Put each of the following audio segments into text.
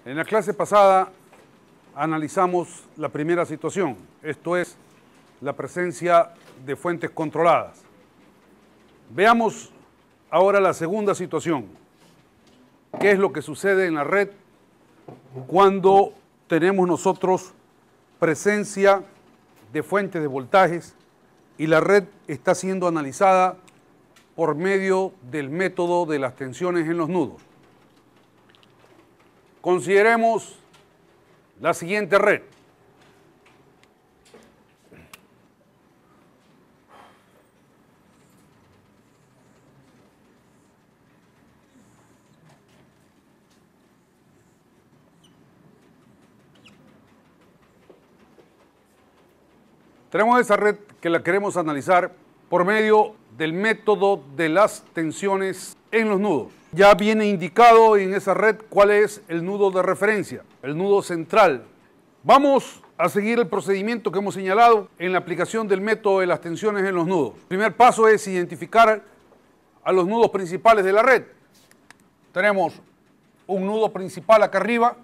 En la clase pasada analizamos la primera situación, esto es, la presencia de fuentes controladas. Veamos ahora la segunda situación. ¿Qué es lo que sucede en la red cuando tenemos nosotros presencia de fuentes de voltajes y la red está siendo analizada por medio del método de las tensiones en los nudos? Consideremos la siguiente red. Tenemos esa red que la queremos analizar por medio del método de las tensiones en los nudos. Ya viene indicado en esa red cuál es el nudo de referencia, el nudo central. Vamos a seguir el procedimiento que hemos señalado en la aplicación del método de las tensiones en los nudos. El primer paso es identificar a los nudos principales de la red. Tenemos un nudo principal acá arriba,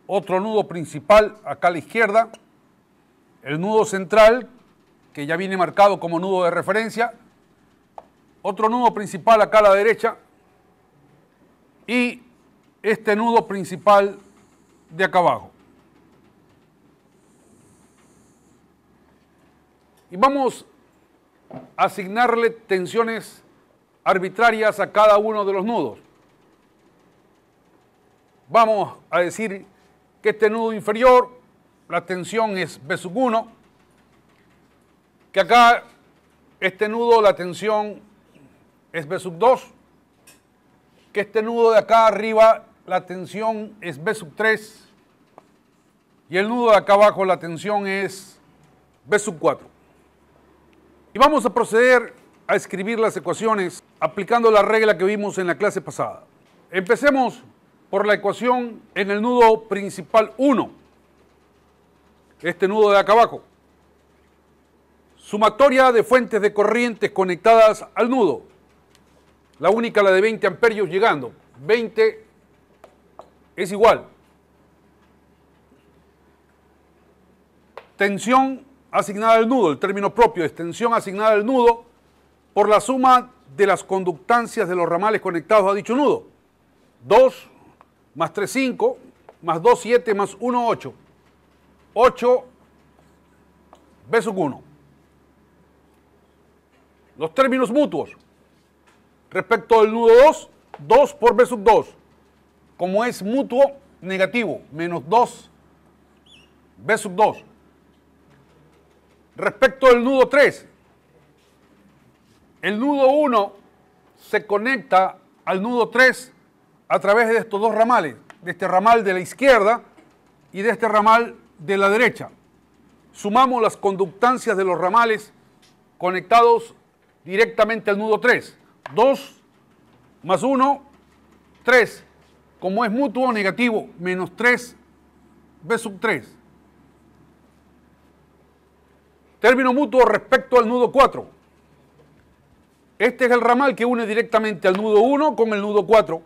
otro nudo principal acá a la izquierda, el nudo central, que ya viene marcado como nudo de referencia, otro nudo principal acá a la derecha y este nudo principal de acá abajo. Y vamos a asignarle tensiones arbitrarias a cada uno de los nudos. Vamos a decir que este nudo inferior, la tensión es B1, que acá este nudo, la tensión es B2, que este nudo de acá arriba, la tensión es B3, y el nudo de acá abajo, la tensión es B4. Y vamos a proceder a escribir las ecuaciones aplicando la regla que vimos en la clase pasada. Empecemos por la ecuación en el nudo principal 1, este nudo de acá abajo. Sumatoria de fuentes de corrientes conectadas al nudo. La única, la de 20 amperios llegando. 20 es igual. Tensión asignada al nudo, el término propio es tensión asignada al nudo por la suma de las conductancias de los ramales conectados a dicho nudo. 2 más 3, 5, más 2, 7, más 1, 8. 8 B1. Los términos mutuos. Respecto al nudo 2, 2 por B2. Como es mutuo, negativo, menos 2 B2. Respecto al nudo 3, el nudo 1 se conecta al nudo 3 a través de estos dos ramales, de este ramal de la izquierda y de este ramal de la derecha. Sumamos las conductancias de los ramales conectados directamente al nudo 3. 2 más 1, 3. Como es mutuo, negativo, menos 3 B3. Término mutuo respecto al nudo 4. Este es el ramal que une directamente al nudo 1 con el nudo 4.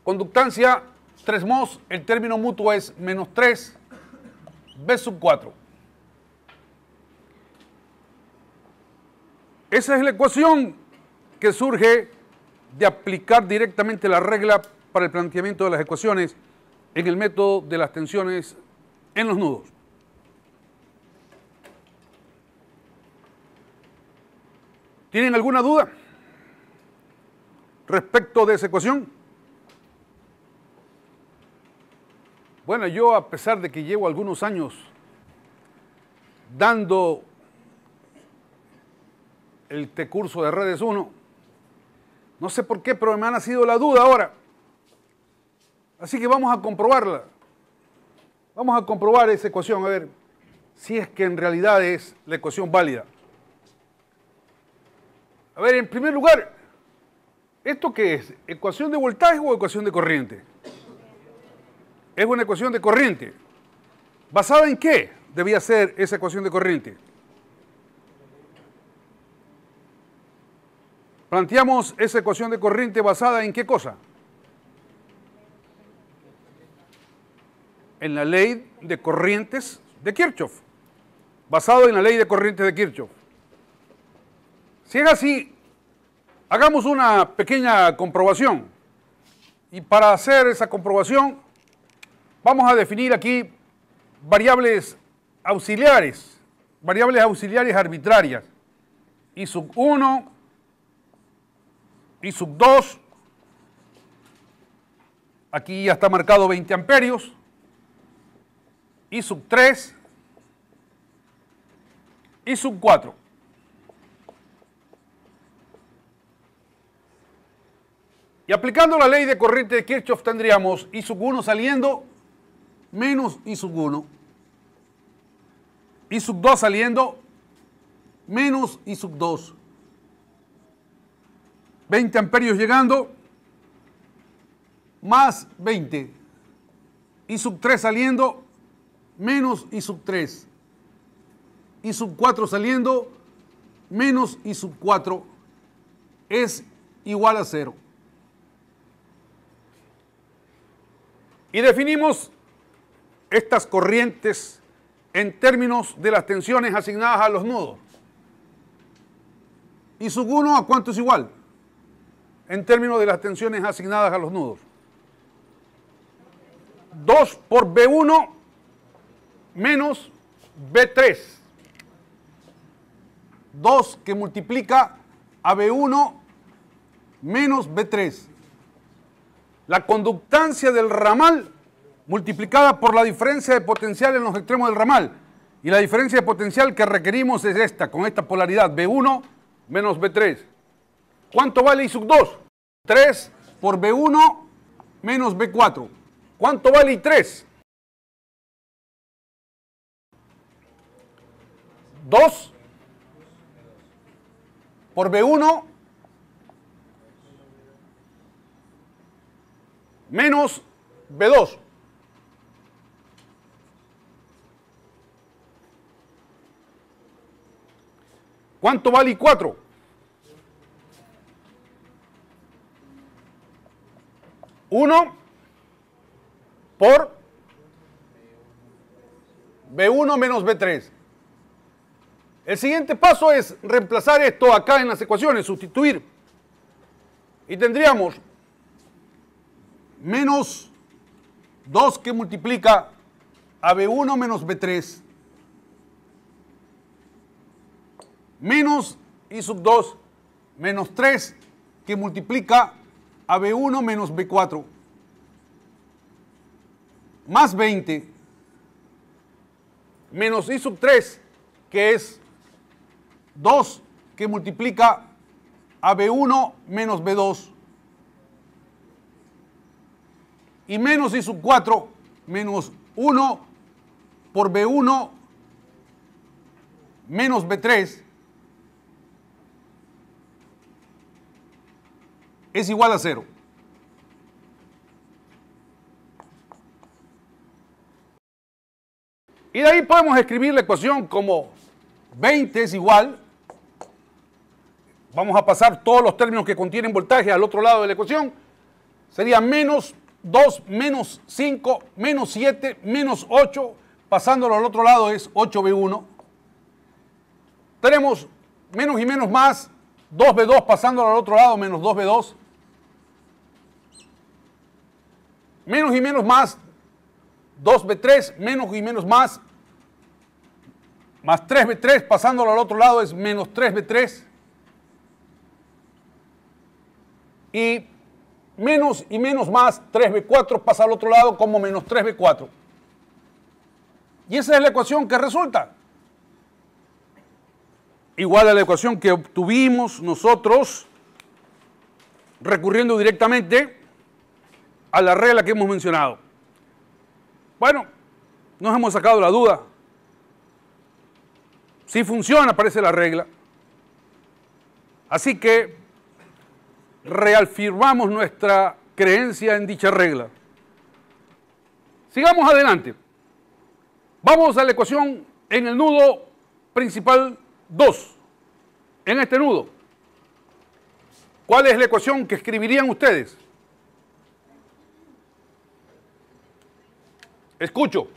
Conductancia 3 mos, el término mutuo es menos 3 B4. Esa es la ecuación que surge de aplicar directamente la regla para el planteamiento de las ecuaciones en el método de las tensiones en los nudos. ¿Tienen alguna duda respecto de esa ecuación? Bueno, yo a pesar de que llevo algunos años dando el curso de redes 1, no sé por qué, pero me ha nacido la duda ahora. Así que vamos a comprobarla. Vamos a comprobar esa ecuación, a ver si es que en realidad es la ecuación válida. A ver, en primer lugar, ¿esto qué es? ¿Ecuación de voltaje o ecuación de corriente? Es una ecuación de corriente. ¿Basada en qué debía ser esa ecuación de corriente? planteamos esa ecuación de corriente basada en qué cosa? En la ley de corrientes de Kirchhoff, basado en la ley de corrientes de Kirchhoff. Si es así, hagamos una pequeña comprobación. Y para hacer esa comprobación, vamos a definir aquí variables auxiliares arbitrarias. I sub 1, I sub 2, aquí ya está marcado 20 amperios, I sub 3, I sub 4. Y aplicando la ley de corriente de Kirchhoff tendríamos I sub 1 saliendo menos I sub 1, I sub 2 saliendo menos I sub 2, 20 amperios llegando más 20, I sub 3 saliendo menos I sub 3, I sub 4 saliendo menos I sub 4 es igual a 0. Y definimos estas corrientes en términos de las tensiones asignadas a los nudos. I sub 1 ¿a cuánto es igual? En términos de las tensiones asignadas a los nudos. 2 por B1 menos B3. 2 que multiplica a B1 menos B3. La conductancia del ramal multiplicada por la diferencia de potencial en los extremos del ramal. Y la diferencia de potencial que requerimos es esta, con esta polaridad, B1 menos B3. ¿Cuánto vale I sub 2? 3 por B1 menos B4. ¿Cuánto vale I3? 2 por B1 menos B2. ¿Cuánto vale I4? 1 por B1 menos B3. El siguiente paso es reemplazar esto acá en las ecuaciones, sustituir. Y tendríamos menos 2 que multiplica a B1 menos B3 menos I sub 2 menos 3 que multiplica a B1 menos B4 más 20 menos I sub 3 que es 2 que multiplica a B1 menos B2 y menos I sub 4 menos 1 por B1 menos B3 es igual a 0. Y de ahí podemos escribir la ecuación como 20 es igual, vamos a pasar todos los términos que contienen voltaje al otro lado de la ecuación, sería menos 2, menos 5, menos 7, menos 8, pasándolo al otro lado es 8B1. Tenemos menos y menos más, 2B2 pasándolo al otro lado, menos 2B2. Menos y menos más, 2B3, menos y menos más 3B3, pasándolo al otro lado es menos 3B3. Y menos más, 3B4 pasa al otro lado como menos 3B4. Y esa es la ecuación que resulta. Igual a la ecuación que obtuvimos nosotros recurriendo directamente a la regla que hemos mencionado. Bueno, nos hemos sacado la duda. Si funciona, parece la regla. Así que reafirmamos nuestra creencia en dicha regla. Sigamos adelante. Vamos a la ecuación en el nudo principal 2. En este nudo. ¿Cuál es la ecuación que escribirían ustedes? Escucho.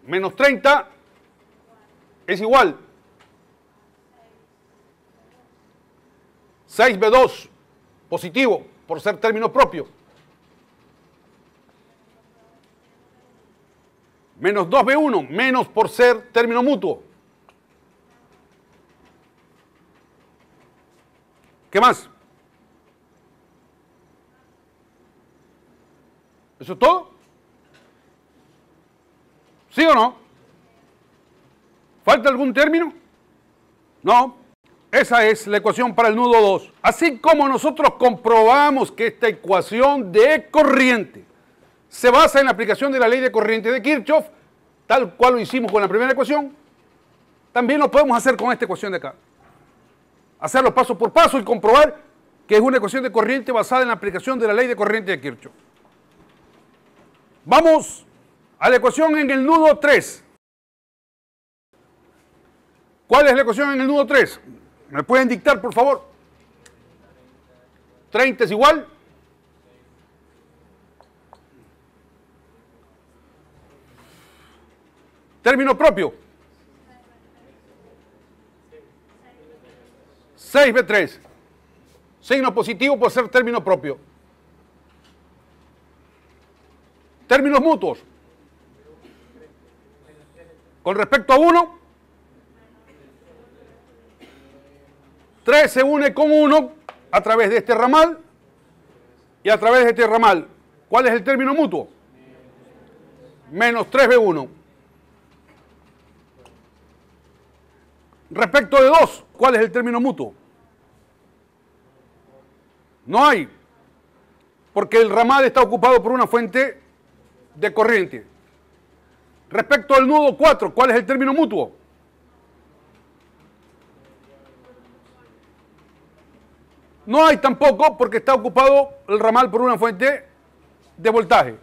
Menos 30 es igual. 6B2 positivo por ser término propio. Menos 2B1 menos por ser término mutuo. ¿Qué más? ¿Eso es todo? ¿Sí o no? ¿Falta algún término? No. Esa es la ecuación para el nudo 2. Así como nosotros comprobamos que esta ecuación de corriente se basa en la aplicación de la ley de corriente de Kirchhoff, tal cual lo hicimos con la primera ecuación, también lo podemos hacer con esta ecuación de acá. Hacerlo paso por paso y comprobar que es una ecuación de corriente basada en la aplicación de la ley de corriente de Kirchhoff. Vamos a la ecuación en el nudo 3. ¿Cuál es la ecuación en el nudo 3? ¿Me pueden dictar, por favor? 30 es igual. Término propio. 6B3. Signo positivo por ser término propio. Términos mutuos. Con respecto a 1, 3 se une con 1 a través de este ramal y a través de este ramal. ¿Cuál es el término mutuo? Menos 3B1. Respecto de 2, ¿cuál es el término mutuo? No hay, porque el ramal está ocupado por una fuente de corriente. Respecto al nudo 4, ¿cuál es el término mutuo? No hay tampoco, porque está ocupado el ramal por una fuente de voltaje.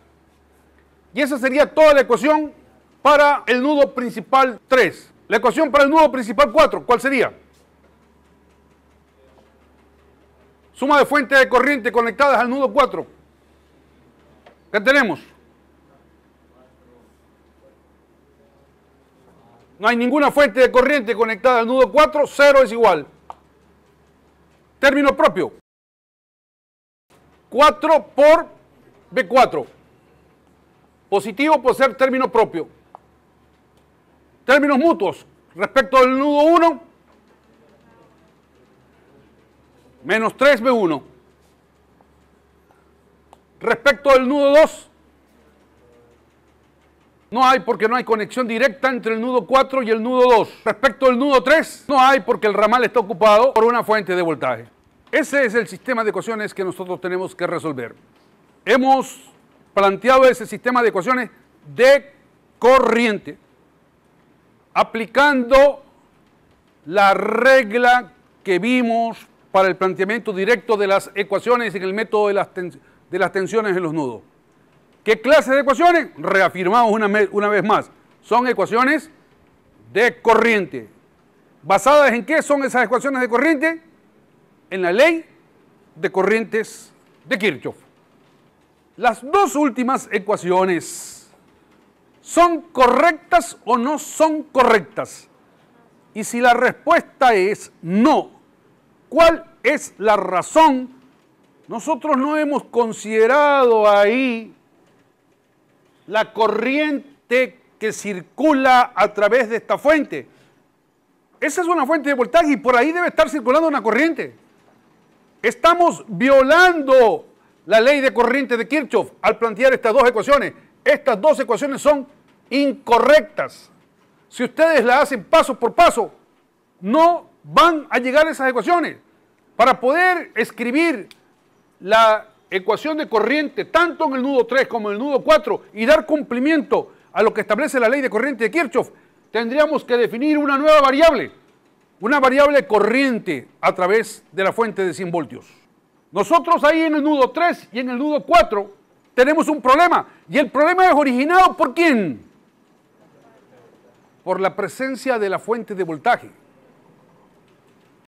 Y esa sería toda la ecuación para el nudo principal 3. La ecuación para el nudo principal 4, ¿cuál sería? Suma de fuentes de corriente conectadas al nudo 4. ¿Qué tenemos? No hay ninguna fuente de corriente conectada al nudo 4, 0 es igual. Término propio. 4 por B4. Positivo por ser término propio. Términos mutuos. Respecto al nudo 1, menos 3B1. Respecto al nudo 2, no hay porque no hay conexión directa entre el nudo 4 y el nudo 2. Respecto al nudo 3, no hay porque el ramal está ocupado por una fuente de voltaje. Ese es el sistema de ecuaciones que nosotros tenemos que resolver. Hemos planteado ese sistema de ecuaciones de corriente aplicando la regla que vimos para el planteamiento directo de las ecuaciones en el método de las tensiones en los nudos. ¿Qué clase de ecuaciones? Reafirmamos una vez más. Son ecuaciones de corriente. ¿Basadas en qué son esas ecuaciones de corriente? En la ley de corrientes de Kirchhoff. Las dos últimas ecuaciones, ¿son correctas o no son correctas? Y si la respuesta es no, ¿cuál es la razón? Nosotros no hemos considerado ahí la corriente que circula a través de esta fuente. Esa es una fuente de voltaje y por ahí debe estar circulando una corriente. Estamos violando la ley de corriente de Kirchhoff al plantear estas dos ecuaciones. Estas dos ecuaciones son incorrectas. Si ustedes la hacen paso por paso, no van a llegar a esas ecuaciones. Para poder escribir la ecuación de corriente tanto en el nudo 3 como en el nudo 4 y dar cumplimiento a lo que establece la ley de corriente de Kirchhoff, tendríamos que definir una nueva variable corriente a través de la fuente de 100 voltios. Nosotros ahí en el nudo 3 y en el nudo 4 tenemos un problema, y el problema es originado ¿por quién? Por la presencia de la fuente de voltaje.